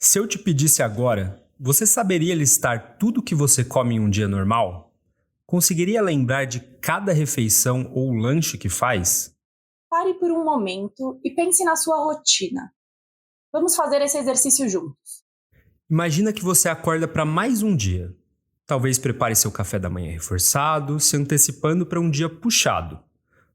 Se eu te pedisse agora, você saberia listar tudo que você come em um dia normal? Conseguiria lembrar de cada refeição ou lanche que faz? Pare por um momento e pense na sua rotina. Vamos fazer esse exercício juntos. Imagina que você acorda para mais um dia. Talvez prepare seu café da manhã reforçado, se antecipando para um dia puxado.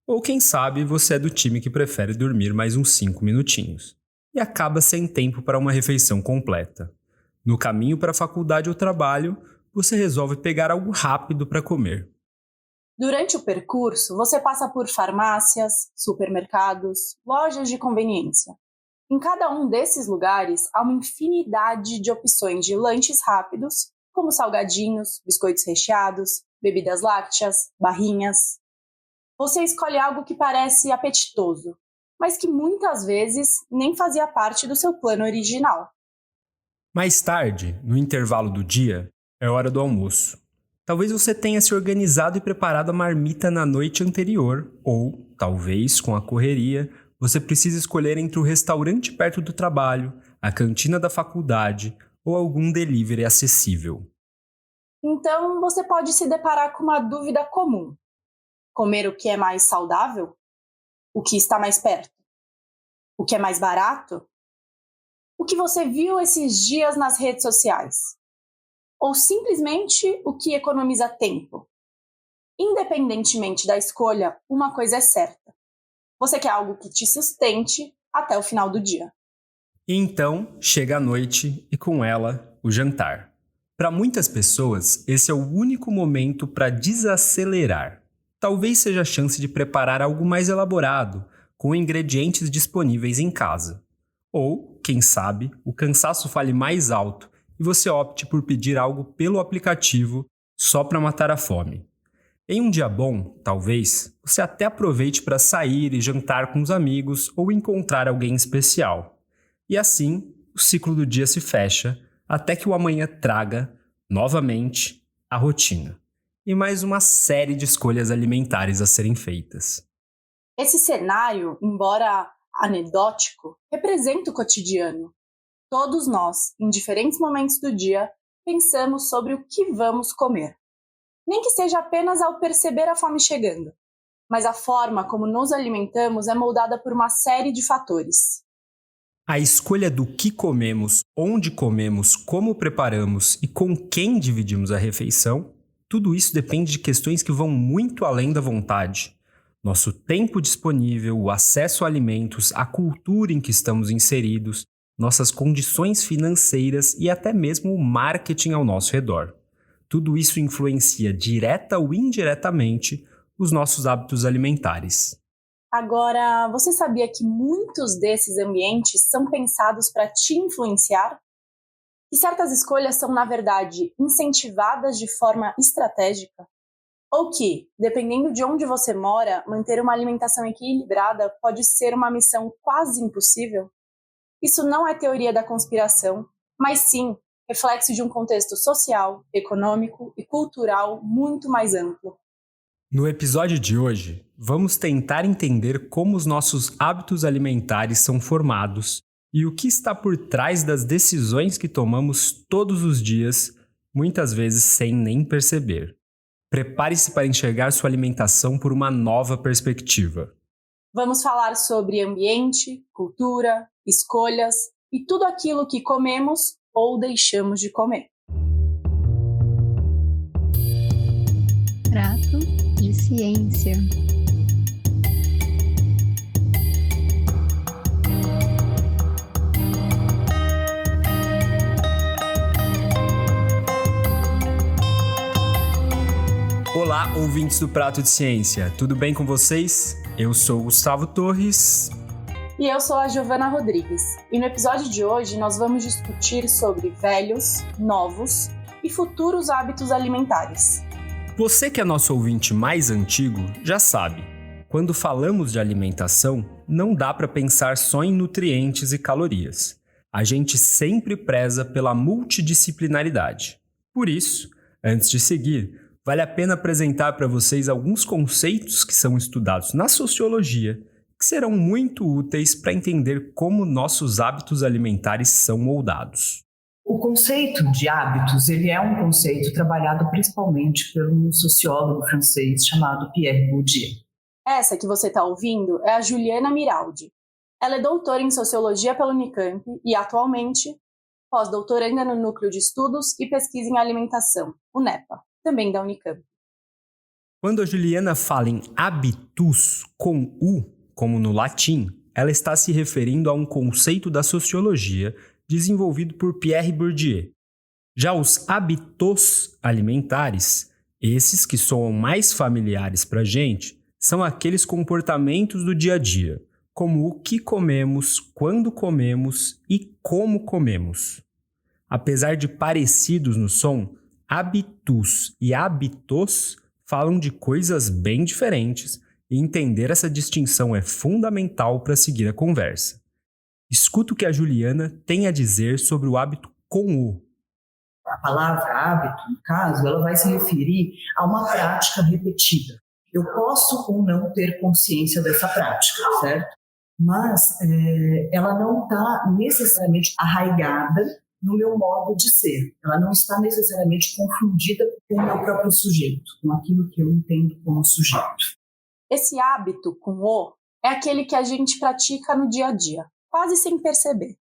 Ou quem sabe você é do time que prefere dormir mais uns 5 minutinhos e acaba sem tempo para uma refeição completa. No caminho para a faculdade ou trabalho, você resolve pegar algo rápido para comer. Durante o percurso, você passa por farmácias, supermercados, lojas de conveniência. Em cada um desses lugares, há uma infinidade de opções de lanches rápidos, como salgadinhos, biscoitos recheados, bebidas lácteas, barrinhas. Você escolhe algo que parece apetitoso, mas que muitas vezes nem fazia parte do seu plano original. Mais tarde, no intervalo do dia, é hora do almoço. Talvez você tenha se organizado e preparado a marmita na noite anterior, ou, talvez, com a correria, você precise escolher entre o restaurante perto do trabalho, a cantina da faculdade ou algum delivery acessível. Então, você pode se deparar com uma dúvida comum: comer o que é mais saudável? O que está mais perto? O que é mais barato? O que você viu esses dias nas redes sociais? Ou simplesmente o que economiza tempo? Independentemente da escolha, uma coisa é certa: você quer algo que te sustente até o final do dia. E então, chega a noite e com ela, o jantar. Para muitas pessoas, esse é o único momento para desacelerar. Talvez seja a chance de preparar algo mais elaborado, com ingredientes disponíveis em casa. Ou, quem sabe, o cansaço fale mais alto e você opte por pedir algo pelo aplicativo só para matar a fome. Em um dia bom, talvez, você até aproveite para sair e jantar com os amigos ou encontrar alguém especial. E assim, o ciclo do dia se fecha até que o amanhã traga, novamente, a rotina. E mais uma série de escolhas alimentares a serem feitas. Esse cenário, embora anedótico, representa o cotidiano. Todos nós, em diferentes momentos do dia, pensamos sobre o que vamos comer. Nem que seja apenas ao perceber a fome chegando, mas a forma como nos alimentamos é moldada por uma série de fatores. A escolha do que comemos, onde comemos, como preparamos e com quem dividimos a refeição, tudo isso depende de questões que vão muito além da vontade. Nosso tempo disponível, o acesso a alimentos, a cultura em que estamos inseridos, nossas condições financeiras e até mesmo o marketing ao nosso redor. Tudo isso influencia direta ou indiretamente os nossos hábitos alimentares. Agora, você sabia que muitos desses ambientes são pensados para te influenciar? Que certas escolhas são, na verdade, incentivadas de forma estratégica? Ou que, dependendo de onde você mora, manter uma alimentação equilibrada pode ser uma missão quase impossível? Isso não é teoria da conspiração, mas sim reflexo de um contexto social, econômico e cultural muito mais amplo. No episódio de hoje, vamos tentar entender como os nossos hábitos alimentares são formados e o que está por trás das decisões que tomamos todos os dias, muitas vezes sem nem perceber. Prepare-se para enxergar sua alimentação por uma nova perspectiva. Vamos falar sobre ambiente, cultura, escolhas e tudo aquilo que comemos ou deixamos de comer. Prato de ciência. Olá, ouvintes do Prato de Ciência, tudo bem com vocês? Eu sou o Gustavo Torres. E eu sou a Giovana Rodrigues. E no episódio de hoje nós vamos discutir sobre velhos, novos e futuros hábitos alimentares. Você que é nosso ouvinte mais antigo já sabe, quando falamos de alimentação, não dá para pensar só em nutrientes e calorias. A gente sempre preza pela multidisciplinaridade. Por isso, antes de seguir, vale a pena apresentar para vocês alguns conceitos que são estudados na sociologia, que serão muito úteis para entender como nossos hábitos alimentares são moldados. O conceito de hábitos, ele é um conceito trabalhado principalmente por um sociólogo francês chamado Pierre Bourdieu. Essa que você está ouvindo é a Juliana Miraldi. Ela é doutora em Sociologia pela Unicamp e, atualmente, pós-doutoranda no Núcleo de Estudos e Pesquisa em Alimentação, o NEPA, também da Unicamp. Quando a Juliana fala em habitus com U, como no latim, ela está se referindo a um conceito da sociologia desenvolvido por Pierre Bourdieu. Já os hábitos alimentares, esses que soam mais familiares para a gente, são aqueles comportamentos do dia a dia, como o que comemos, quando comemos e como comemos. Apesar de parecidos no som, habitus e hábitos falam de coisas bem diferentes e entender essa distinção é fundamental para seguir a conversa. Escuta o que a Juliana tem a dizer sobre o hábito com O. A palavra hábito, no caso, ela vai se referir a uma prática repetida. Eu posso ou não ter consciência dessa prática, certo? Mas ela não está necessariamente arraigada no meu modo de ser. Ela não está necessariamente confundida com o meu próprio sujeito, com aquilo que eu entendo como sujeito. Esse hábito com O é aquele que a gente pratica no dia a dia, quase sem perceber.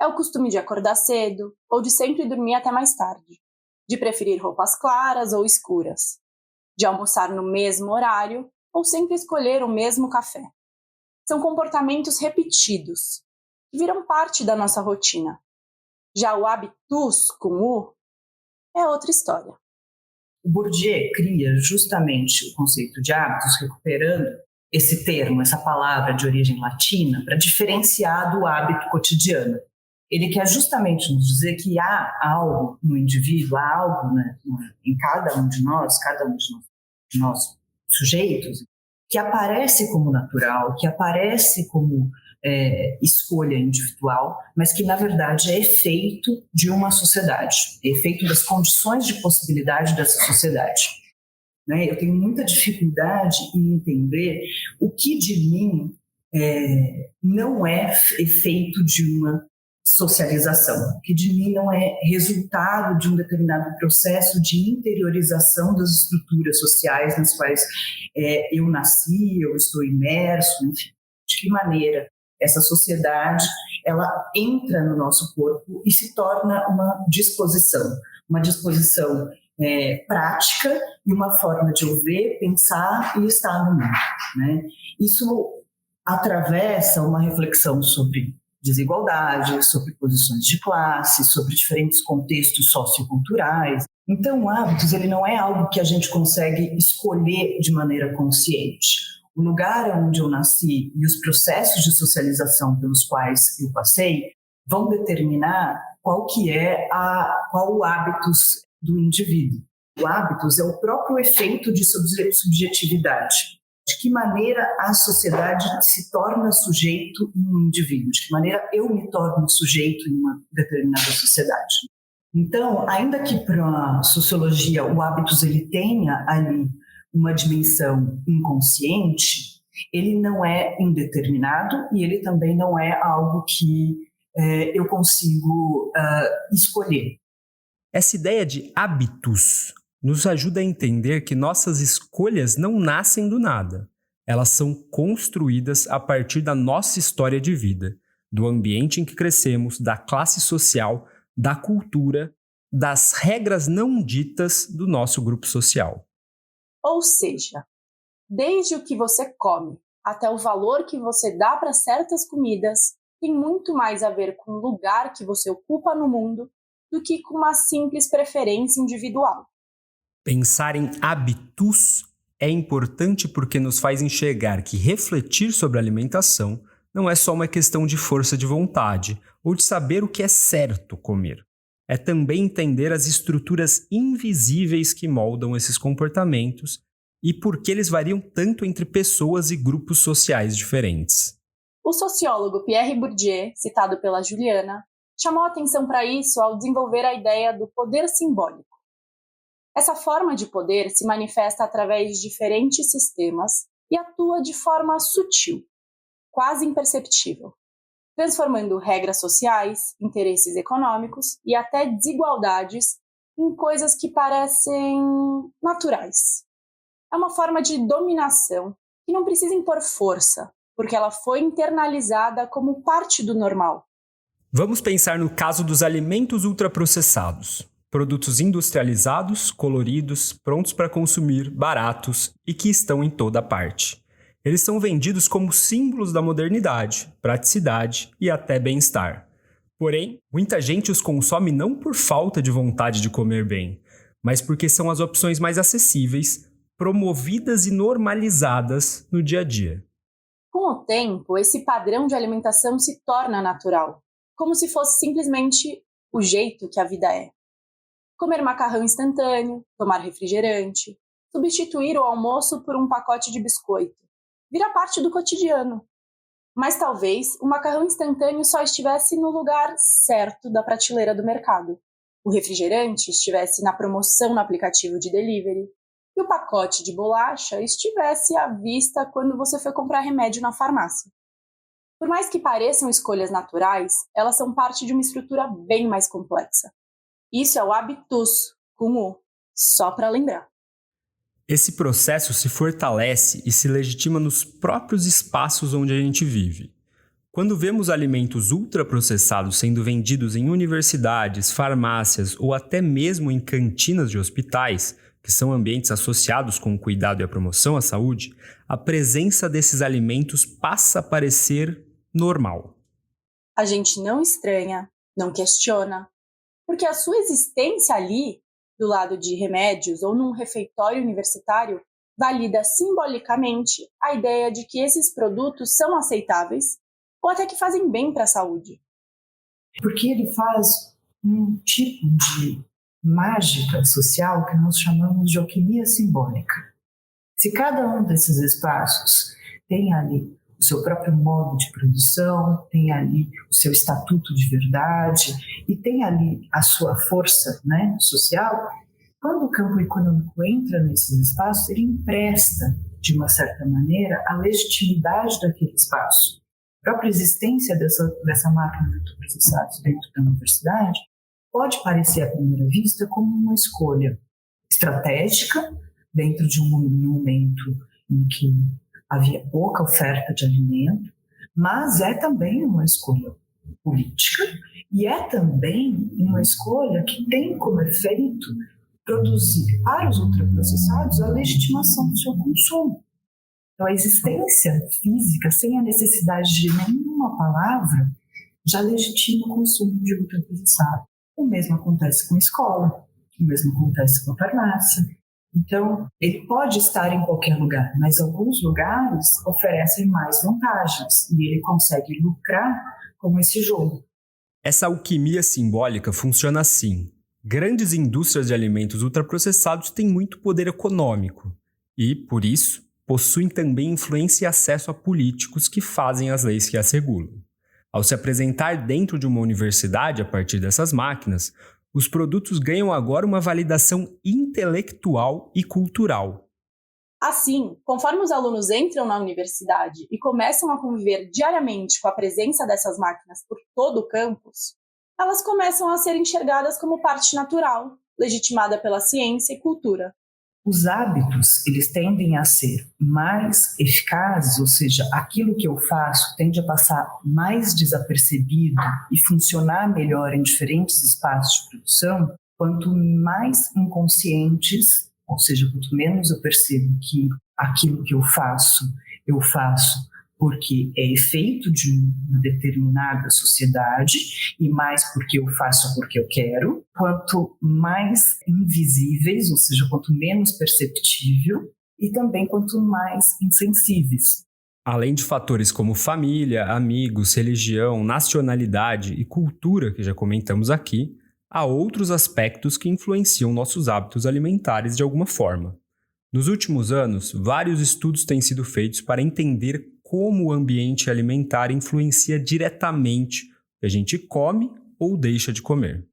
É o costume de acordar cedo ou de sempre dormir até mais tarde, de preferir roupas claras ou escuras, de almoçar no mesmo horário ou sempre escolher o mesmo café. São comportamentos repetidos, que viram parte da nossa rotina. Já o habitus com U é outra história. O Bourdieu cria justamente o conceito de hábitos, recuperando esse termo, essa palavra de origem latina, para diferenciar do hábito cotidiano. Ele quer justamente nos dizer que há algo no indivíduo, há algo, né, em cada um de nós sujeitos, que aparece como natural, que aparece como escolha individual, mas que, na verdade, é efeito de uma sociedade, é efeito das condições de possibilidade dessa sociedade. Né? Eu tenho muita dificuldade em entender o que de mim não é efeito de uma socialização, o que de mim não é resultado de um determinado processo de interiorização das estruturas sociais nas quais eu nasci, eu estou imerso, enfim, de que maneira essa sociedade ela entra no nosso corpo e se torna uma disposição prática e uma forma de eu ver, pensar e estar no mundo. Né? Isso atravessa uma reflexão sobre desigualdade, sobre posições de classe, sobre diferentes contextos socioculturais. Então, hábitos, ele não é algo que a gente consegue escolher de maneira consciente. O lugar onde eu nasci e os processos de socialização pelos quais eu passei vão determinar qual o hábitos do indivíduo. O hábitos é o próprio efeito de subjetividade. De que maneira a sociedade se torna sujeito em um indivíduo? De que maneira eu me torno sujeito em uma determinada sociedade? Então, ainda que para a sociologia o hábitos ele tenha ali uma dimensão inconsciente, ele não é indeterminado e ele também não é algo que eu consigo escolher. Essa ideia de hábitos nos ajuda a entender que nossas escolhas não nascem do nada. Elas são construídas a partir da nossa história de vida, do ambiente em que crescemos, da classe social, da cultura, das regras não ditas do nosso grupo social. Ou seja, desde o que você come até o valor que você dá para certas comidas tem muito mais a ver com o lugar que você ocupa no mundo do que com uma simples preferência individual. Pensar em hábitos é importante porque nos faz enxergar que refletir sobre a alimentação não é só uma questão de força de vontade ou de saber o que é certo comer. É também entender as estruturas invisíveis que moldam esses comportamentos e por que eles variam tanto entre pessoas e grupos sociais diferentes. O sociólogo Pierre Bourdieu, citado pela Juliana, chamou atenção para isso ao desenvolver a ideia do poder simbólico. Essa forma de poder se manifesta através de diferentes sistemas e atua de forma sutil. quase imperceptível, transformando regras sociais, interesses econômicos e até desigualdades em coisas que parecem naturais. É uma forma de dominação que não precisa impor força, porque ela foi internalizada como parte do normal. Vamos pensar no caso dos alimentos ultraprocessados. Produtos industrializados, coloridos, prontos para consumir, baratos e que estão em toda parte. Eles são vendidos como símbolos da modernidade, praticidade e até bem-estar. Porém, muita gente os consome não por falta de vontade de comer bem, mas porque são as opções mais acessíveis, promovidas e normalizadas no dia a dia. Com o tempo, esse padrão de alimentação se torna natural, como se fosse simplesmente o jeito que a vida é. Comer macarrão instantâneo, tomar refrigerante, substituir o almoço por um pacote de biscoito. Vira parte do cotidiano. Mas talvez o macarrão instantâneo só estivesse no lugar certo da prateleira do mercado. O refrigerante estivesse na promoção no aplicativo de delivery. E o pacote de bolacha estivesse à vista quando você foi comprar remédio na farmácia. Por mais que pareçam escolhas naturais, elas são parte de uma estrutura bem mais complexa. Isso é o habitus, com U, só para lembrar. Esse processo se fortalece e se legitima nos próprios espaços onde a gente vive. Quando vemos alimentos ultraprocessados sendo vendidos em universidades, farmácias ou até mesmo em cantinas de hospitais, que são ambientes associados com o cuidado e a promoção à saúde, a presença desses alimentos passa a parecer normal. A gente não estranha, não questiona, porque a sua existência ali, do lado de remédios ou num refeitório universitário, valida simbolicamente a ideia de que esses produtos são aceitáveis ou até que fazem bem para a saúde. Porque ele faz um tipo de mágica social que nós chamamos de alquimia simbólica. Se cada um desses espaços tem ali o seu próprio modo de produção, tem ali o seu estatuto de verdade e tem ali a sua força, né, social, quando o campo econômico entra nesses espaços, ele empresta, de uma certa maneira, a legitimidade daquele espaço. A própria existência dessa máquina de ultraprocessados dentro da universidade pode parecer, à primeira vista, como uma escolha estratégica dentro de um momento em que havia pouca oferta de alimento, mas é também uma escolha política e é também uma escolha que tem como efeito produzir para os ultraprocessados a legitimação do seu consumo. Então, a existência física, sem a necessidade de nenhuma palavra, já legitima o consumo de ultraprocessado. O mesmo acontece com a escola, o mesmo acontece com a farmácia. Então, ele pode estar em qualquer lugar, mas alguns lugares oferecem mais vantagens e ele consegue lucrar com esse jogo. Essa alquimia simbólica funciona assim. Grandes indústrias de alimentos ultraprocessados têm muito poder econômico e, por isso, possuem também influência e acesso a políticos que fazem as leis que as regulam. Ao se apresentar dentro de uma universidade a partir dessas máquinas, os produtos ganham agora uma validação intelectual e cultural. Assim, conforme os alunos entram na universidade e começam a conviver diariamente com a presença dessas máquinas por todo o campus, elas começam a ser enxergadas como parte natural, legitimada pela ciência e cultura. Os hábitos, eles tendem a ser mais eficazes, ou seja, aquilo que eu faço tende a passar mais desapercebido e funcionar melhor em diferentes espaços de produção, quanto mais inconscientes, ou seja, quanto menos eu percebo que aquilo que eu faço porque é efeito de uma determinada sociedade e mais porque eu faço porque eu quero, quanto mais invisíveis, ou seja, quanto menos perceptível e também quanto mais insensíveis. Além de fatores como família, amigos, religião, nacionalidade e cultura, que já comentamos aqui, há outros aspectos que influenciam nossos hábitos alimentares de alguma forma. Nos últimos anos, vários estudos têm sido feitos para entender como o ambiente alimentar influencia diretamente o que a gente come ou deixa de comer.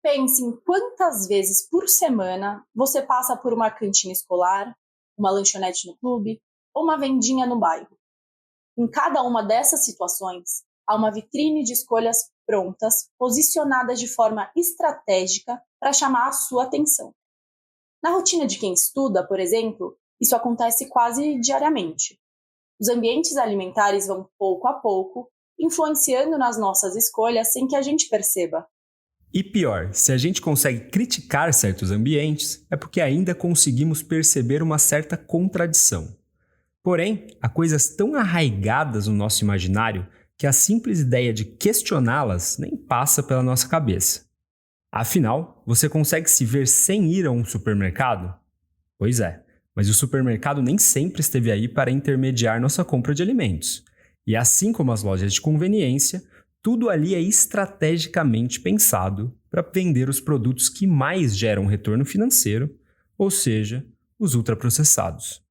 Pense em quantas vezes por semana você passa por uma cantina escolar, uma lanchonete no clube ou uma vendinha no bairro. Em cada uma dessas situações, há uma vitrine de escolhas prontas, posicionadas de forma estratégica para chamar a sua atenção. Na rotina de quem estuda, por exemplo, isso acontece quase diariamente. Os ambientes alimentares vão pouco a pouco influenciando nas nossas escolhas sem que a gente perceba. E pior, se a gente consegue criticar certos ambientes, é porque ainda conseguimos perceber uma certa contradição. Porém, há coisas tão arraigadas no nosso imaginário que a simples ideia de questioná-las nem passa pela nossa cabeça. Afinal, você consegue se ver sem ir a um supermercado? Pois é, mas o supermercado nem sempre esteve aí para intermediar nossa compra de alimentos. E assim como as lojas de conveniência, tudo ali é estrategicamente pensado para vender os produtos que mais geram retorno financeiro, ou seja, os ultraprocessados.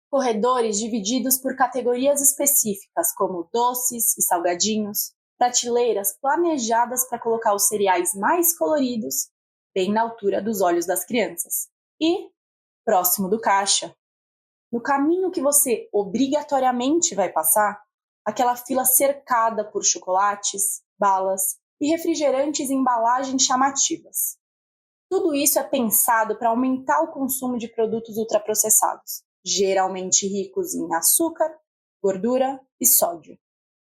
Corredores divididos por categorias específicas, como doces e salgadinhos, prateleiras planejadas para colocar os cereais mais coloridos, bem na altura dos olhos das crianças. E, próximo do caixa, no caminho que você obrigatoriamente vai passar, aquela fila cercada por chocolates, balas e refrigerantes em embalagens chamativas. Tudo isso é pensado para aumentar o consumo de produtos ultraprocessados, geralmente ricos em açúcar, gordura e sódio.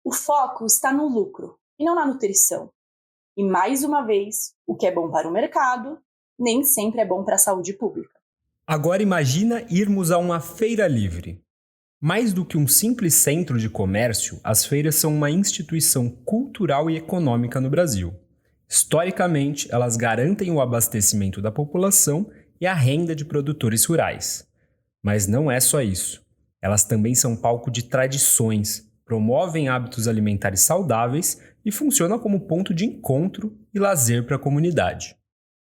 O foco está no lucro e não na nutrição. E, mais uma vez, o que é bom para o mercado nem sempre é bom para a saúde pública. Agora imagina irmos a uma feira livre. Mais do que um simples centro de comércio, as feiras são uma instituição cultural e econômica no Brasil. Historicamente, elas garantem o abastecimento da população e a renda de produtores rurais. Mas não é só isso. Elas também são palco de tradições, promovem hábitos alimentares saudáveis e funcionam como ponto de encontro e lazer para a comunidade.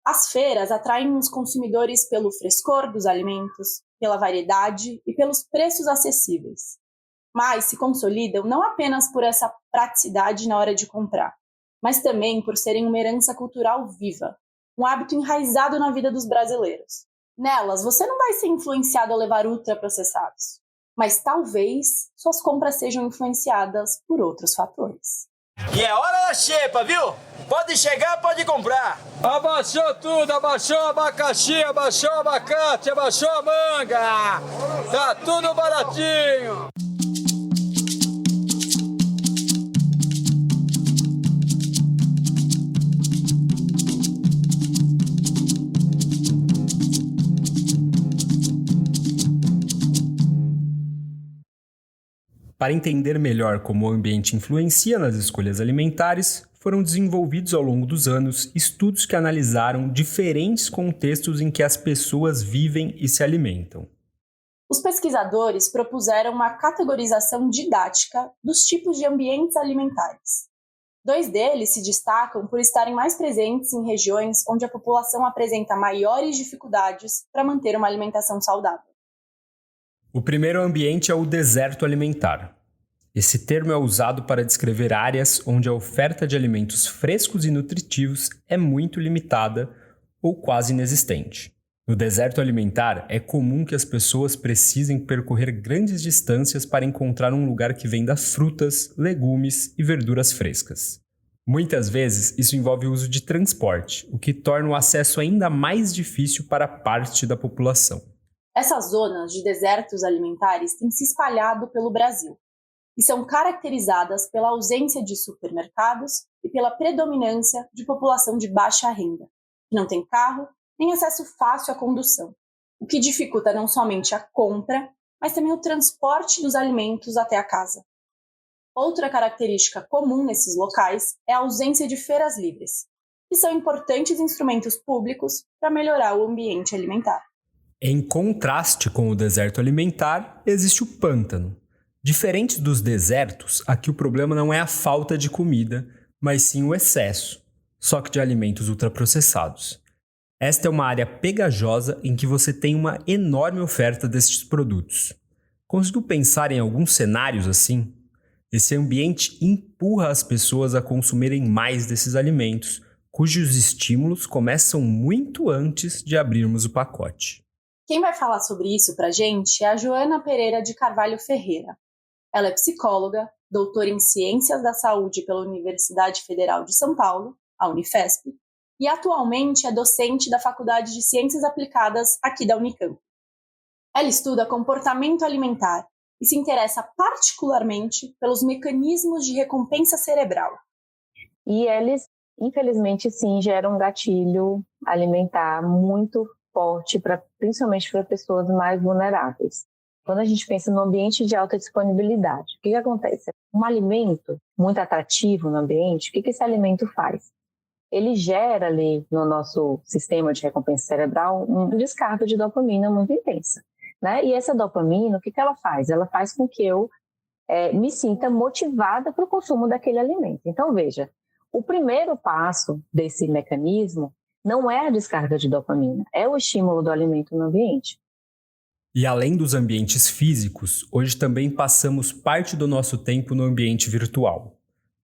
As feiras atraem os consumidores pelo frescor dos alimentos, pela variedade e pelos preços acessíveis. Mas se consolidam não apenas por essa praticidade na hora de comprar, mas também por serem uma herança cultural viva, um hábito enraizado na vida dos brasileiros. Nelas, você não vai ser influenciado a levar ultraprocessados, mas talvez suas compras sejam influenciadas por outros fatores. E é hora da xepa, viu? Pode chegar, pode comprar. Abaixou tudo, abaixou o abacaxi, abaixou o abacate, abaixou a manga. Tá tudo baratinho. Para entender melhor como o ambiente influencia nas escolhas alimentares, foram desenvolvidos ao longo dos anos estudos que analisaram diferentes contextos em que as pessoas vivem e se alimentam. Os pesquisadores propuseram uma categorização didática dos tipos de ambientes alimentares. 2 deles se destacam por estarem mais presentes em regiões onde a população apresenta maiores dificuldades para manter uma alimentação saudável. O primeiro ambiente é o deserto alimentar. Esse termo é usado para descrever áreas onde a oferta de alimentos frescos e nutritivos é muito limitada ou quase inexistente. No deserto alimentar, é comum que as pessoas precisem percorrer grandes distâncias para encontrar um lugar que venda frutas, legumes e verduras frescas. Muitas vezes, isso envolve o uso de transporte, o que torna o acesso ainda mais difícil para parte da população. Essas zonas de desertos alimentares têm se espalhado pelo Brasil e são caracterizadas pela ausência de supermercados e pela predominância de população de baixa renda, que não tem carro nem acesso fácil à condução, o que dificulta não somente a compra, mas também o transporte dos alimentos até a casa. Outra característica comum nesses locais é a ausência de feiras livres, que são importantes instrumentos públicos para melhorar o ambiente alimentar. Em contraste com o deserto alimentar, existe o pântano. Diferente dos desertos, aqui o problema não é a falta de comida, mas sim o excesso, só que de alimentos ultraprocessados. Esta é uma área pegajosa em que você tem uma enorme oferta destes produtos. Conseguiu pensar em alguns cenários assim? Esse ambiente empurra as pessoas a consumirem mais desses alimentos, cujos estímulos começam muito antes de abrirmos o pacote. Quem vai falar sobre isso para a gente é a Joana Pereira de Carvalho Ferreira. Ela é psicóloga, doutora em Ciências da Saúde pela Universidade Federal de São Paulo, a Unifesp, e atualmente é docente da Faculdade de Ciências Aplicadas aqui da Unicamp. Ela estuda comportamento alimentar e se interessa particularmente pelos mecanismos de recompensa cerebral. E eles, infelizmente, sim, geram um gatilho alimentar muito forte, principalmente para pessoas mais vulneráveis. Quando a gente pensa no ambiente de alta disponibilidade, o que acontece? Um alimento muito atrativo no ambiente, o que esse alimento faz? Ele gera ali no nosso sistema de recompensa cerebral um descarga de dopamina muito intensa, né? E essa dopamina, o que ela faz? Ela faz com que eu me sinta motivada para o consumo daquele alimento. Então, veja, o primeiro passo desse mecanismo não é a descarga de dopamina, é o estímulo do alimento no ambiente. E além dos ambientes físicos, hoje também passamos parte do nosso tempo no ambiente virtual.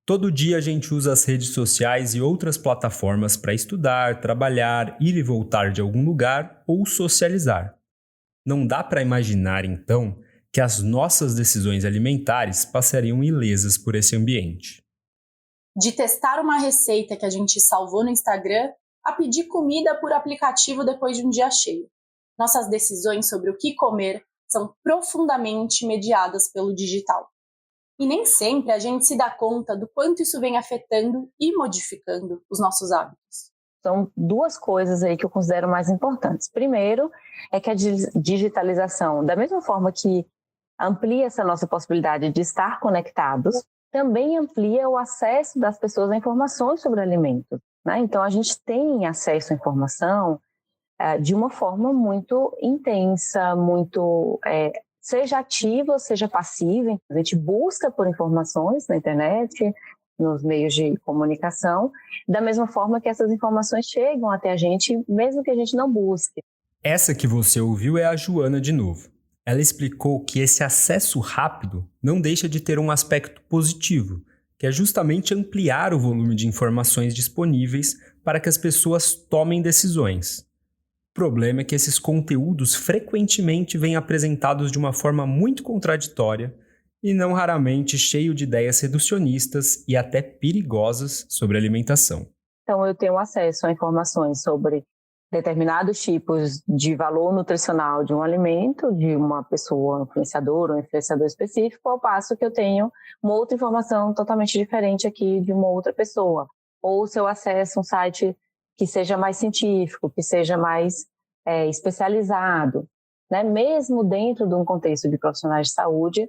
Todo dia a gente usa as redes sociais e outras plataformas para estudar, trabalhar, ir e voltar de algum lugar ou socializar. Não dá para imaginar, então, que as nossas decisões alimentares passariam ilesas por esse ambiente. De testar uma receita que a gente salvou no Instagram a pedir comida por aplicativo depois de um dia cheio. Nossas decisões sobre o que comer são profundamente mediadas pelo digital. E nem sempre a gente se dá conta do quanto isso vem afetando e modificando os nossos hábitos. São duas coisas aí que eu considero mais importantes. Primeiro, é que a digitalização, da mesma forma que amplia essa nossa possibilidade de estar conectados, também amplia o acesso das pessoas a informações sobre alimentos, né? Então, a gente tem acesso à informação de uma forma muito intensa, muito... seja ativa ou seja passiva. A gente busca por informações na internet, nos meios de comunicação, da mesma forma que essas informações chegam até a gente, mesmo que a gente não busque. Essa que você ouviu é a Joana de novo. Ela explicou que esse acesso rápido não deixa de ter um aspecto positivo, que é justamente ampliar o volume de informações disponíveis para que as pessoas tomem decisões. O problema é que esses conteúdos frequentemente vêm apresentados de uma forma muito contraditória e não raramente cheio de ideias reducionistas e até perigosas sobre alimentação. Então, eu tenho acesso a informações sobre determinados tipos de valor nutricional de um alimento, de uma pessoa influenciadora ou influenciador específico, ao passo que eu tenho uma outra informação totalmente diferente aqui de uma outra pessoa. Ou se eu acesso um site que seja mais científico, que seja mais especializado, né? Mesmo dentro de um contexto de profissionais de saúde,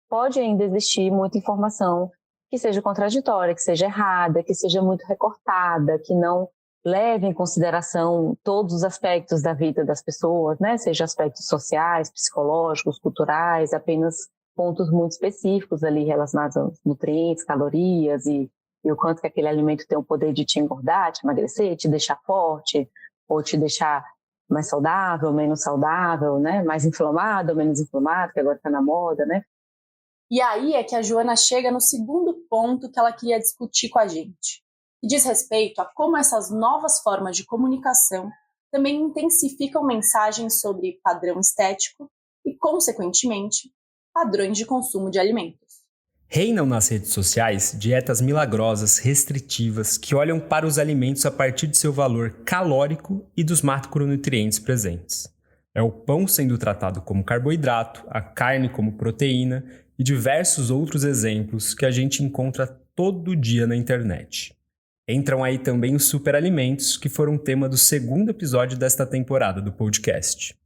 pode ainda existir muita informação que seja contraditória, que seja errada, que seja muito recortada, que não leve em consideração todos os aspectos da vida das pessoas, né? Seja aspectos sociais, psicológicos, culturais, apenas pontos muito específicos ali relacionados aos nutrientes, calorias e o quanto que aquele alimento tem o poder de te engordar, te emagrecer, te deixar forte, ou te deixar mais saudável, menos saudável, né? Mais inflamado ou menos inflamado, que agora está na moda, né? E aí é que a Joana chega no segundo ponto que ela queria discutir com a gente, que diz respeito a como essas novas formas de comunicação também intensificam mensagens sobre padrão estético e, consequentemente, padrões de consumo de alimentos. Reinam nas redes sociais dietas milagrosas, restritivas, que olham para os alimentos a partir de seu valor calórico e dos macronutrientes presentes. É o pão sendo tratado como carboidrato, a carne como proteína e diversos outros exemplos que a gente encontra todo dia na internet. Entram aí também os superalimentos, que foram tema do segundo episódio desta temporada do podcast.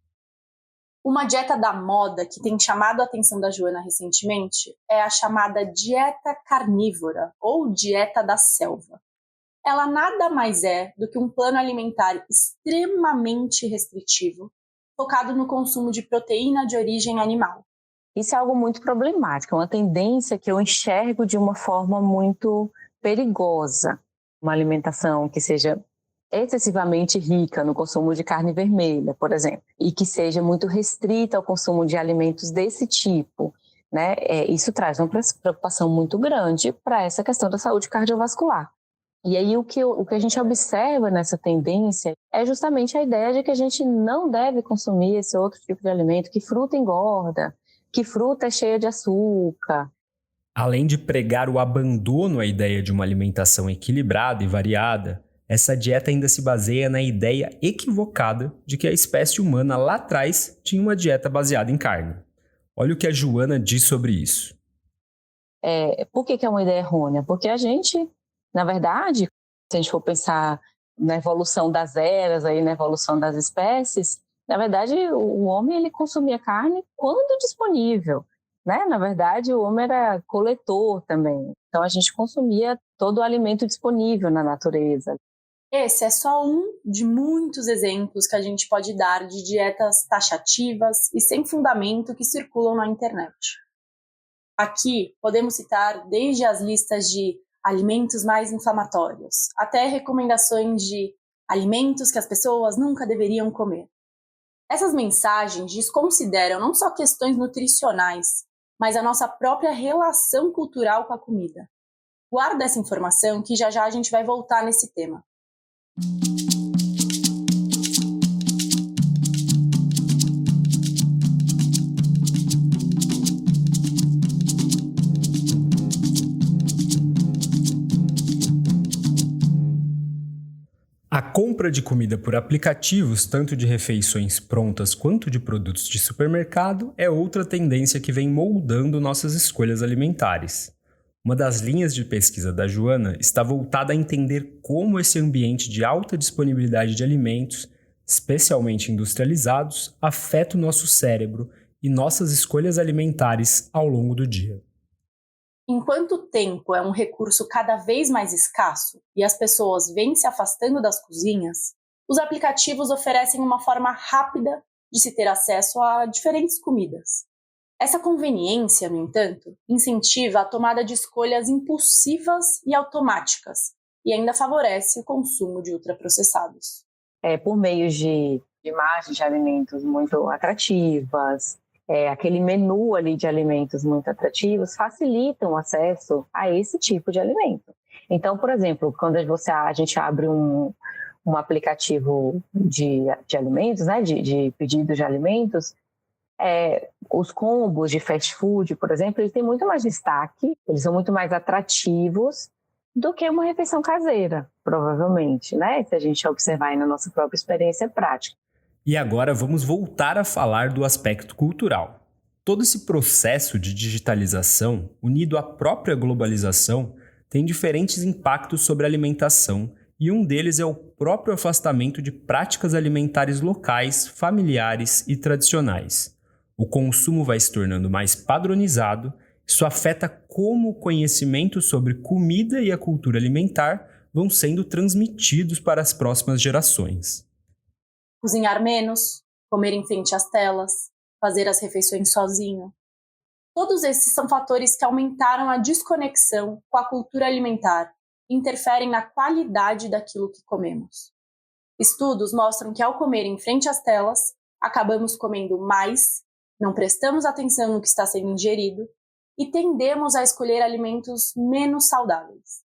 Uma dieta da moda que tem chamado a atenção da Joana recentemente é a chamada dieta carnívora ou dieta da selva. Ela nada mais é do que um plano alimentar extremamente restritivo, focado no consumo de proteína de origem animal. Isso é algo muito problemático, é uma tendência que eu enxergo de uma forma muito perigosa. Uma alimentação que seja excessivamente rica no consumo de carne vermelha, por exemplo, e que seja muito restrita ao consumo de alimentos desse tipo, né? Isso traz uma preocupação muito grande para essa questão da saúde cardiovascular. E aí o que a gente observa nessa tendência é justamente a ideia de que a gente não deve consumir esse outro tipo de alimento, que fruta engorda, que fruta é cheia de açúcar. Além de pregar o abandono à ideia de uma alimentação equilibrada e variada, essa dieta ainda se baseia na ideia equivocada de que a espécie humana lá atrás tinha uma dieta baseada em carne. Olha o que a Joana diz sobre isso. Por que é uma ideia errônea? Porque a gente, na verdade, se a gente for pensar na evolução das eras, aí, na evolução das espécies, na verdade, o homem ele consumia carne quando disponível, né? Na verdade, o homem era coletor também. Então, a gente consumia todo o alimento disponível na natureza. Esse é só um de muitos exemplos que a gente pode dar de dietas taxativas e sem fundamento que circulam na internet. Aqui, podemos citar desde as listas de alimentos mais inflamatórios, até recomendações de alimentos que as pessoas nunca deveriam comer. Essas mensagens desconsideram não só questões nutricionais, mas a nossa própria relação cultural com a comida. Guarda essa informação que já a gente vai voltar nesse tema. A compra de comida por aplicativos, tanto de refeições prontas quanto de produtos de supermercado, é outra tendência que vem moldando nossas escolhas alimentares. Uma das linhas de pesquisa da Joana está voltada a entender como esse ambiente de alta disponibilidade de alimentos, especialmente industrializados, afeta o nosso cérebro e nossas escolhas alimentares ao longo do dia. Enquanto o tempo é um recurso cada vez mais escasso e as pessoas vêm se afastando das cozinhas, os aplicativos oferecem uma forma rápida de se ter acesso a diferentes comidas. Essa conveniência, no entanto, incentiva a tomada de escolhas impulsivas e automáticas e ainda favorece o consumo de ultraprocessados. Por meio de imagens de alimentos muito atrativas, aquele menu ali de alimentos muito atrativos facilitam o acesso a esse tipo de alimento. Então, por exemplo, quando a gente abre um aplicativo de alimentos, né, de pedidos de alimentos, os combos de fast food, por exemplo, eles têm muito mais destaque, eles são muito mais atrativos do que uma refeição caseira, provavelmente, né? Se a gente observar aí na nossa própria experiência prática. E agora vamos voltar a falar do aspecto cultural. Todo esse processo de digitalização, unido à própria globalização, tem diferentes impactos sobre a alimentação, e um deles é o próprio afastamento de práticas alimentares locais, familiares e tradicionais. O consumo vai se tornando mais padronizado, isso afeta como o conhecimento sobre comida e a cultura alimentar vão sendo transmitidos para as próximas gerações. Cozinhar menos, comer em frente às telas, fazer as refeições sozinho. Todos esses são fatores que aumentaram a desconexão com a cultura alimentar e interferem na qualidade daquilo que comemos. Estudos mostram que ao comer em frente às telas, acabamos comendo mais, não prestamos atenção no que está sendo ingerido e tendemos a escolher alimentos menos saudáveis.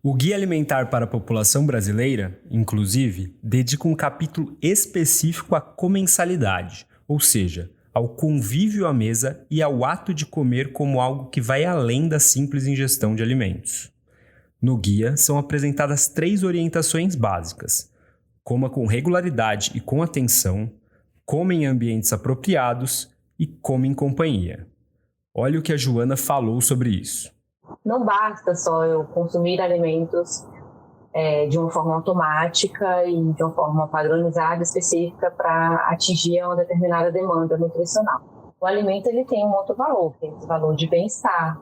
O Guia Alimentar para a População Brasileira, inclusive, dedica um capítulo específico à comensalidade, ou seja, ao convívio à mesa e ao ato de comer como algo que vai além da simples ingestão de alimentos. No guia são apresentadas 3 orientações básicas: coma com regularidade e com atenção, coma em ambientes apropriados e coma em companhia. Olha o que a Joana falou sobre isso. Não basta só eu consumir alimentos de uma forma automática e de uma forma padronizada, específica, para atingir uma determinada demanda nutricional. O alimento ele tem um outro valor, tem esse valor de bem-estar,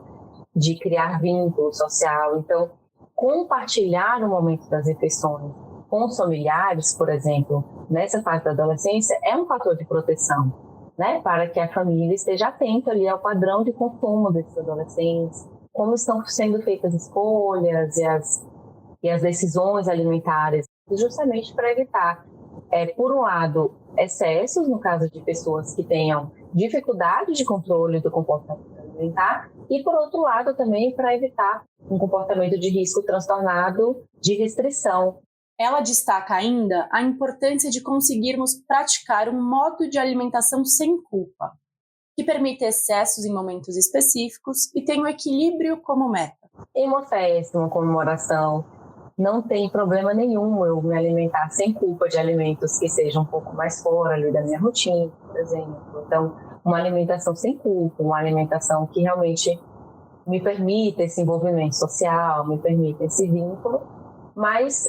de criar vínculo social. Então, compartilhar o momento das refeições com os familiares, por exemplo, nessa fase da adolescência, é um fator de proteção, né? Para que a família esteja atenta ali ao padrão de consumo desses adolescentes, como estão sendo feitas escolhas e as decisões alimentares, justamente para evitar, por um lado, excessos, no caso de pessoas que tenham dificuldade de controle do comportamento alimentar, e, por outro lado, também para evitar um comportamento de risco transtornado de restrição. Ela destaca ainda a importância de conseguirmos praticar um modo de alimentação sem culpa. que permite excessos em momentos específicos e tem o equilíbrio como meta. Em uma festa, uma comemoração, não tem problema nenhum eu me alimentar sem culpa de alimentos que sejam um pouco mais fora ali da minha rotina, por exemplo. Então, uma alimentação sem culpa, uma alimentação que realmente me permita esse envolvimento social, me permita esse vínculo, mas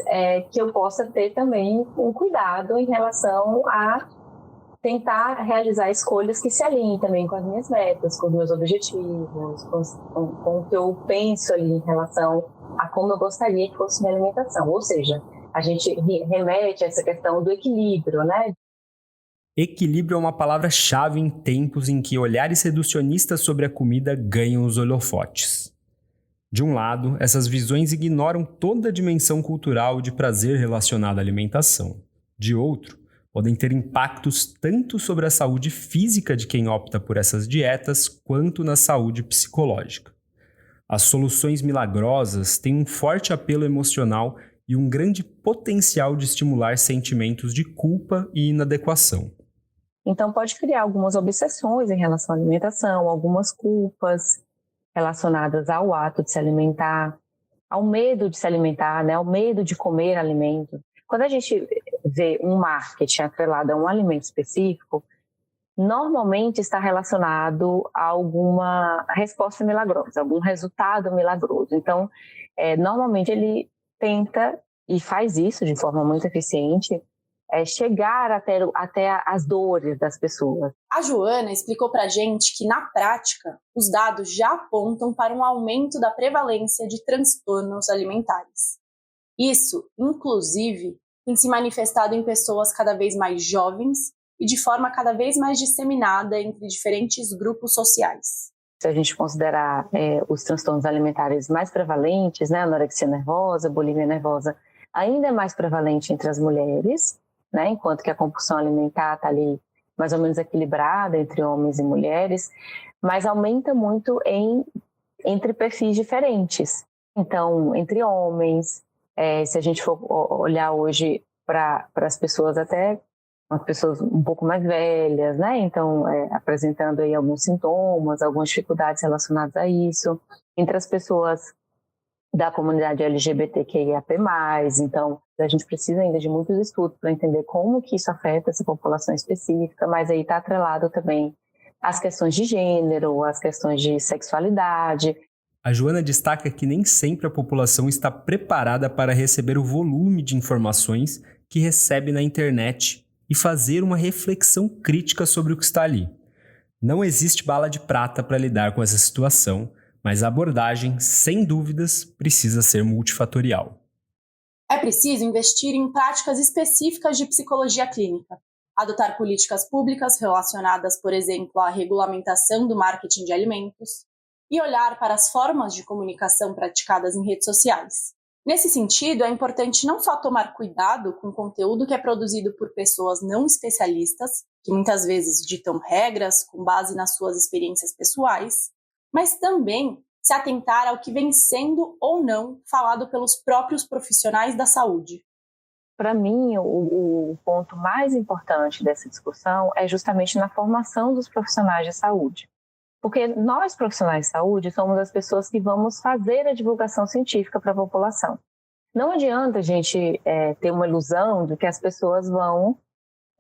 que eu possa ter também um cuidado em relação a tentar realizar escolhas que se alinhem também com as minhas metas, com os meus objetivos, com o que eu penso ali em relação a como eu gostaria que fosse minha alimentação. Ou seja, a gente remete a essa questão do equilíbrio, né? Equilíbrio é uma palavra-chave em tempos em que olhares reducionistas sobre a comida ganham os holofotes. De um lado, essas visões ignoram toda a dimensão cultural de prazer relacionada à alimentação. De outro, podem ter impactos tanto sobre a saúde física de quem opta por essas dietas, quanto na saúde psicológica. As soluções milagrosas têm um forte apelo emocional e um grande potencial de estimular sentimentos de culpa e inadequação. Então, pode criar algumas obsessões em relação à alimentação, algumas culpas relacionadas ao ato de se alimentar, ao medo de se alimentar, né? Ao medo de comer alimento. Quando a gente vê um marketing atrelado a um alimento específico, normalmente está relacionado a alguma resposta milagrosa, algum resultado milagroso. Então, normalmente ele tenta, e faz isso de forma muito eficiente, chegar até as dores das pessoas. A Joana explicou pra gente que, na prática, os dados já apontam para um aumento da prevalência de transtornos alimentares. Isso, inclusive, tem se manifestado em pessoas cada vez mais jovens e de forma cada vez mais disseminada entre diferentes grupos sociais. Se a gente considerar os transtornos alimentares mais prevalentes, né, anorexia nervosa, bulimia nervosa, ainda é mais prevalente entre as mulheres, né, enquanto que a compulsão alimentar está ali mais ou menos equilibrada entre homens e mulheres, mas aumenta muito entre perfis diferentes. Então, entre homens, se a gente for olhar hoje para as pessoas, até as pessoas um pouco mais velhas, né? Então, apresentando aí alguns sintomas, algumas dificuldades relacionadas a isso. Entre as pessoas da comunidade LGBTQIAP+, então a gente precisa ainda de muitos estudos para entender como que isso afeta essa população específica, mas aí está atrelado também às questões de gênero, às questões de sexualidade. A Joana destaca que nem sempre a população está preparada para receber o volume de informações que recebe na internet e fazer uma reflexão crítica sobre o que está ali. Não existe bala de prata para lidar com essa situação, mas a abordagem, sem dúvidas, precisa ser multifatorial. É preciso investir em práticas específicas de psicologia clínica, adotar políticas públicas relacionadas, por exemplo, à regulamentação do marketing de alimentos, e olhar para as formas de comunicação praticadas em redes sociais. Nesse sentido, é importante não só tomar cuidado com o conteúdo que é produzido por pessoas não especialistas, que muitas vezes ditam regras com base nas suas experiências pessoais, mas também se atentar ao que vem sendo ou não falado pelos próprios profissionais da saúde. Para mim, o ponto mais importante dessa discussão é justamente na formação dos profissionais de saúde. Porque nós, profissionais de saúde, somos as pessoas que vamos fazer a divulgação científica para a população. Não adianta a gente ter uma ilusão de que as pessoas vão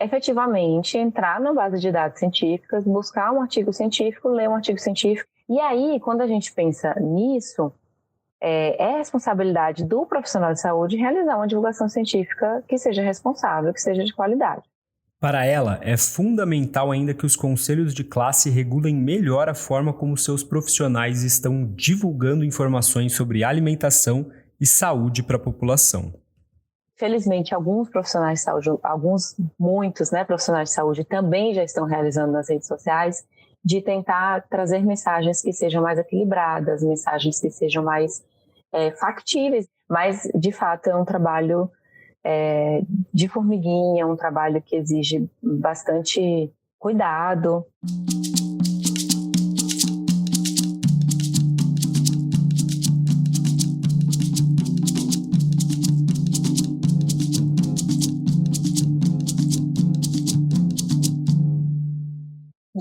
efetivamente entrar na base de dados científicas, buscar um artigo científico, ler um artigo científico. E aí, quando a gente pensa nisso, é responsabilidade do profissional de saúde realizar uma divulgação científica que seja responsável, que seja de qualidade. Para ela, é fundamental ainda que os conselhos de classe regulem melhor a forma como seus profissionais estão divulgando informações sobre alimentação e saúde para a população. Felizmente, alguns profissionais de saúde, muitos profissionais de saúde também já estão realizando nas redes sociais de tentar trazer mensagens que sejam mais equilibradas, mensagens que sejam mais factíveis, mas, de fato, é um trabalho de formiguinha, um trabalho que exige bastante cuidado.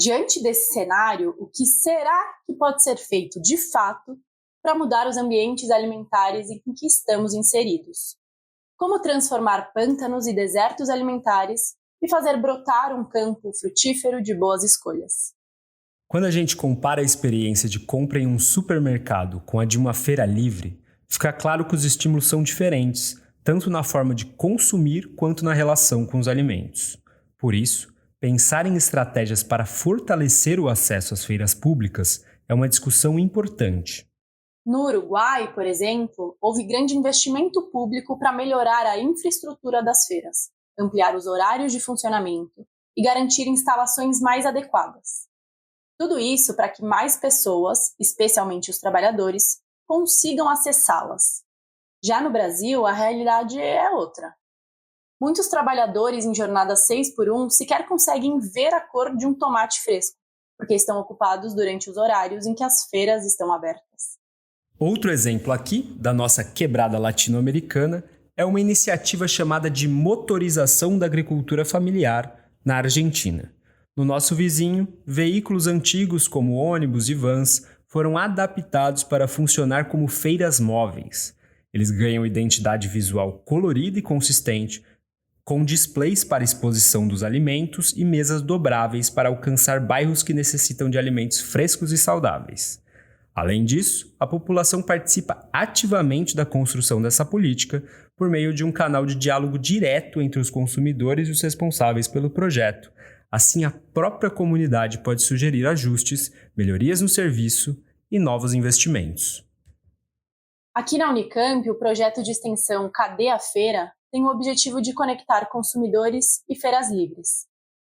Diante desse cenário, o que será que pode ser feito de fato para mudar os ambientes alimentares em que estamos inseridos? Como transformar pântanos e desertos alimentares e fazer brotar um campo frutífero de boas escolhas? Quando a gente compara a experiência de compra em um supermercado com a de uma feira livre, fica claro que os estímulos são diferentes, tanto na forma de consumir quanto na relação com os alimentos. Por isso, pensar em estratégias para fortalecer o acesso às feiras públicas é uma discussão importante. No Uruguai, por exemplo, houve grande investimento público para melhorar a infraestrutura das feiras, ampliar os horários de funcionamento e garantir instalações mais adequadas. Tudo isso para que mais pessoas, especialmente os trabalhadores, consigam acessá-las. Já no Brasil, a realidade é outra. Muitos trabalhadores em jornada 6x1 sequer conseguem ver a cor de um tomate fresco, porque estão ocupados durante os horários em que as feiras estão abertas. Outro exemplo aqui, da nossa quebrada latino-americana, é uma iniciativa chamada de motorização da agricultura familiar na Argentina. No nosso vizinho, veículos antigos como ônibus e vans foram adaptados para funcionar como feiras móveis. Eles ganham identidade visual colorida e consistente, com displays para exposição dos alimentos e mesas dobráveis para alcançar bairros que necessitam de alimentos frescos e saudáveis. Além disso, a população participa ativamente da construção dessa política por meio de um canal de diálogo direto entre os consumidores e os responsáveis pelo projeto. Assim, a própria comunidade pode sugerir ajustes, melhorias no serviço e novos investimentos. Aqui na Unicamp, o projeto de extensão Cadê a Feira tem o objetivo de conectar consumidores e feiras livres.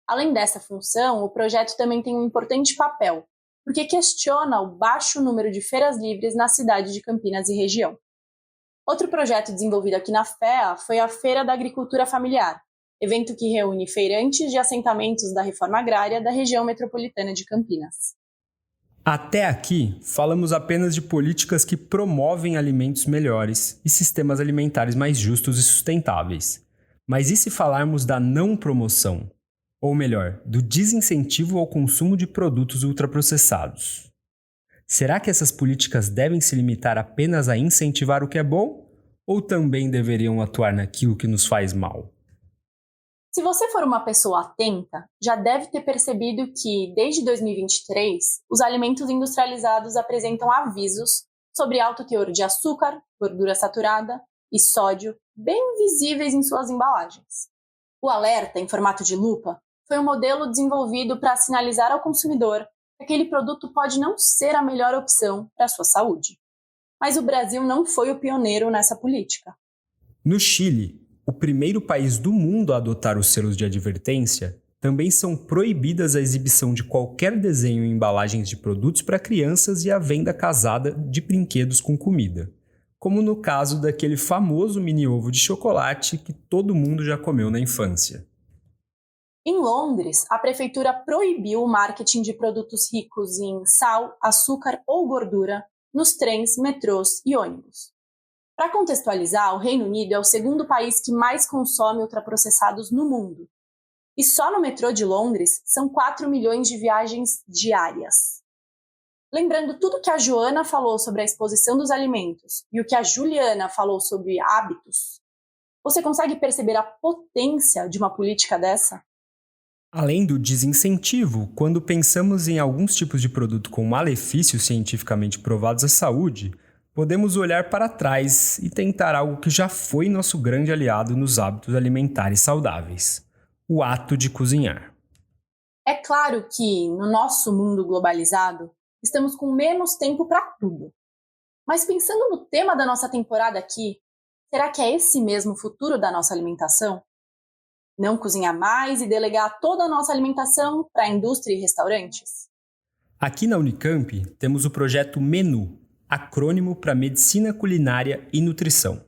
Além dessa função, o projeto também tem um importante papel, porque questiona o baixo número de feiras livres na cidade de Campinas e região. Outro projeto desenvolvido aqui na FEA foi a Feira da Agricultura Familiar, evento que reúne feirantes de assentamentos da reforma agrária da região metropolitana de Campinas. Até aqui, falamos apenas de políticas que promovem alimentos melhores e sistemas alimentares mais justos e sustentáveis. Mas e se falarmos da não promoção? Ou melhor, do desincentivo ao consumo de produtos ultraprocessados? Será que essas políticas devem se limitar apenas a incentivar o que é bom? Ou também deveriam atuar naquilo que nos faz mal? Se você for uma pessoa atenta, já deve ter percebido que, desde 2023, os alimentos industrializados apresentam avisos sobre alto teor de açúcar, gordura saturada e sódio bem visíveis em suas embalagens. O alerta, em formato de lupa, foi um modelo desenvolvido para sinalizar ao consumidor que aquele produto pode não ser a melhor opção para a sua saúde. Mas o Brasil não foi o pioneiro nessa política. No Chile, o primeiro país do mundo a adotar os selos de advertência, também são proibidas a exibição de qualquer desenho em embalagens de produtos para crianças e a venda casada de brinquedos com comida, como no caso daquele famoso mini ovo de chocolate que todo mundo já comeu na infância. Em Londres, a prefeitura proibiu o marketing de produtos ricos em sal, açúcar ou gordura nos trens, metrôs e ônibus. Para contextualizar, o Reino Unido é o segundo país que mais consome ultraprocessados no mundo. E só no metrô de Londres são 4 milhões de viagens diárias. Lembrando tudo que a Joana falou sobre a exposição dos alimentos e o que a Juliana falou sobre hábitos, você consegue perceber a potência de uma política dessa? Além do desincentivo, quando pensamos em alguns tipos de produto com malefícios cientificamente provados à saúde, podemos olhar para trás e tentar algo que já foi nosso grande aliado nos hábitos alimentares saudáveis: o ato de cozinhar. É claro que, no nosso mundo globalizado, estamos com menos tempo para tudo. Mas pensando no tema da nossa temporada aqui, será que é esse mesmo o futuro da nossa alimentação? Não cozinhar mais e delegar toda a nossa alimentação para a indústria e restaurantes? Aqui na Unicamp temos o projeto MENU, acrônimo para Medicina Culinária e Nutrição.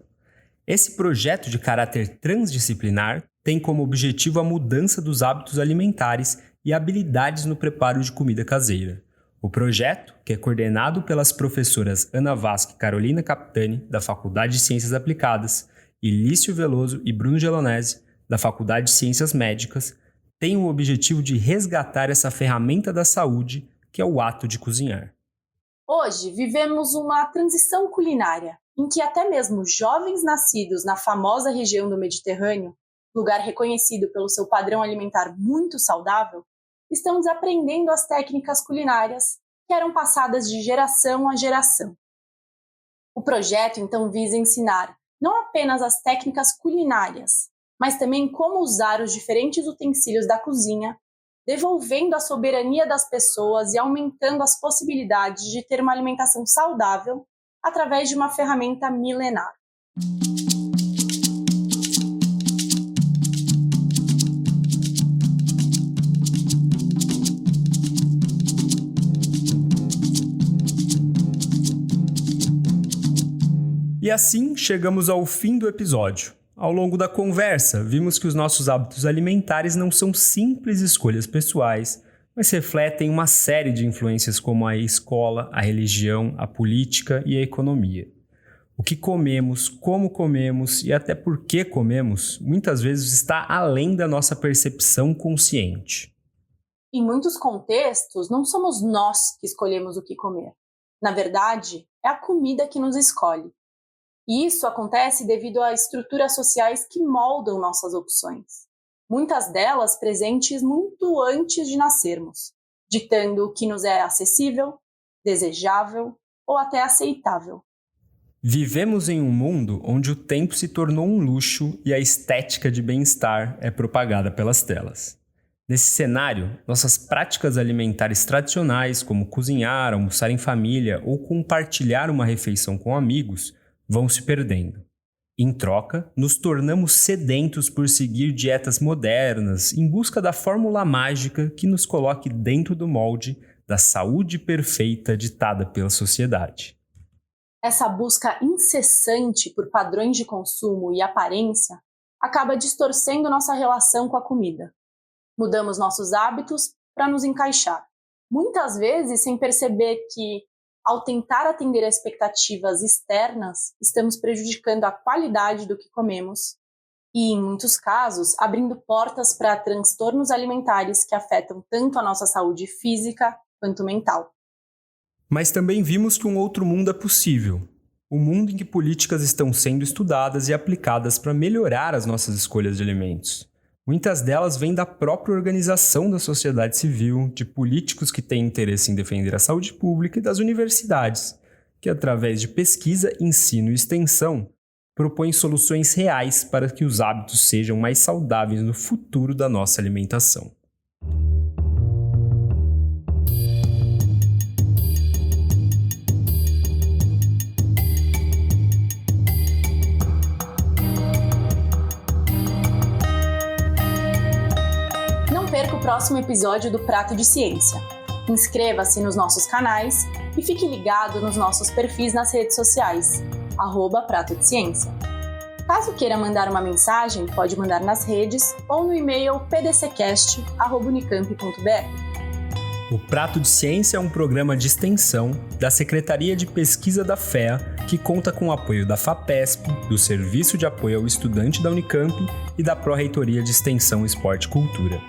Esse projeto de caráter transdisciplinar tem como objetivo a mudança dos hábitos alimentares e habilidades no preparo de comida caseira. O projeto, que é coordenado pelas professoras Ana Vasque e Carolina Capitani, da Faculdade de Ciências Aplicadas, e Lício Veloso e Bruno Gelonesi, da Faculdade de Ciências Médicas, tem o objetivo de resgatar essa ferramenta da saúde, que é o ato de cozinhar. Hoje vivemos uma transição culinária, em que até mesmo jovens nascidos na famosa região do Mediterrâneo, lugar reconhecido pelo seu padrão alimentar muito saudável, estão desaprendendo as técnicas culinárias que eram passadas de geração a geração. O projeto, então, visa ensinar não apenas as técnicas culinárias, mas também como usar os diferentes utensílios da cozinha, devolvendo a soberania das pessoas e aumentando as possibilidades de ter uma alimentação saudável através de uma ferramenta milenar. E assim chegamos ao fim do episódio. Ao longo da conversa, vimos que os nossos hábitos alimentares não são simples escolhas pessoais, mas refletem uma série de influências como a escola, a religião, a política e a economia. O que comemos, como comemos e até por que comemos, muitas vezes está além da nossa percepção consciente. Em muitos contextos, não somos nós que escolhemos o que comer. Na verdade, é a comida que nos escolhe. E isso acontece devido a estruturas sociais que moldam nossas opções. Muitas delas presentes muito antes de nascermos, ditando o que nos é acessível, desejável ou até aceitável. Vivemos em um mundo onde o tempo se tornou um luxo e a estética de bem-estar é propagada pelas telas. Nesse cenário, nossas práticas alimentares tradicionais, como cozinhar, almoçar em família ou compartilhar uma refeição com amigos, vão se perdendo. Em troca, nos tornamos sedentos por seguir dietas modernas em busca da fórmula mágica que nos coloque dentro do molde da saúde perfeita ditada pela sociedade. Essa busca incessante por padrões de consumo e aparência acaba distorcendo nossa relação com a comida. Mudamos nossos hábitos para nos encaixar, muitas vezes sem perceber que, ao tentar atender a expectativas externas, estamos prejudicando a qualidade do que comemos e, em muitos casos, abrindo portas para transtornos alimentares que afetam tanto a nossa saúde física quanto mental. Mas também vimos que um outro mundo é possível. Um mundo em que políticas estão sendo estudadas e aplicadas para melhorar as nossas escolhas de alimentos. Muitas delas vêm da própria organização da sociedade civil, de políticos que têm interesse em defender a saúde pública e das universidades, que através de pesquisa, ensino e extensão, propõem soluções reais para que os hábitos sejam mais saudáveis no futuro da nossa alimentação. Perca o próximo episódio do Prato de Ciência. Inscreva-se nos nossos canais e fique ligado nos nossos perfis nas redes sociais, @Prato de Ciência. Caso queira mandar uma mensagem, pode mandar nas redes ou no e-mail pdccast@unicamp.br. O Prato de Ciência é um programa de extensão da Secretaria de Pesquisa da FEA, que conta com o apoio da FAPESP, do Serviço de Apoio ao Estudante da Unicamp e da Pró-Reitoria de Extensão, Esporte e Cultura.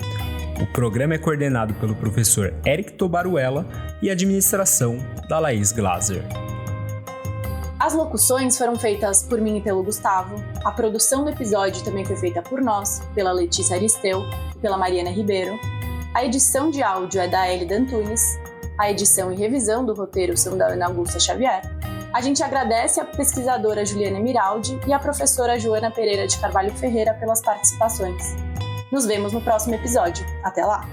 O programa é coordenado pelo professor Eric Tobaruela e a administração da Laís Glaser. As locuções foram feitas por mim e pelo Gustavo. A produção do episódio também foi feita por nós, pela Letícia Aristeu e pela Mariana Ribeiro. A edição de áudio é da Elida Antunes. A edição e revisão do roteiro são da Ana Augusta Xavier. A gente agradece a pesquisadora Juliana Miraldi e a professora Joana Pereira de Carvalho Ferreira pelas participações. Nos vemos no próximo episódio. Até lá!